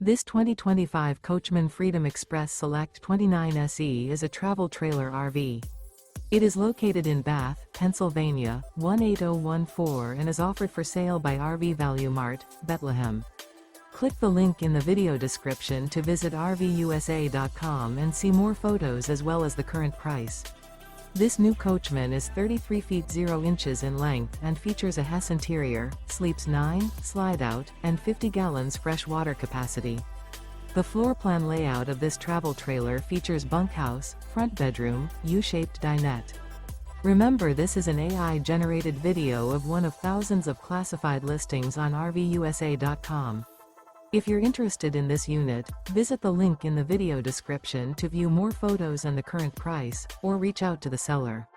This 2025 Coachmen Freedom Express Select 29 SE is a travel trailer RV. It is located in Bath, Pennsylvania, 18014 and is offered for sale by RV Value Mart, Behtlehem. Click the link in the video description to visit RVUSA.com and see more photos as well as the current price. This new Coachmen is 33 feet 0 inches in length and features a Hess interior, sleeps 9, Slideout, and 50 gallons fresh water capacity. The floor plan layout of this travel trailer features bunkhouse, front bedroom, U-shaped dinette. Remember, this is an AI-generated video of one of thousands of classified listings on RVUSA.com. If you're interested in this unit, visit the link in the video description to view more photos and the current price, or reach out to the seller.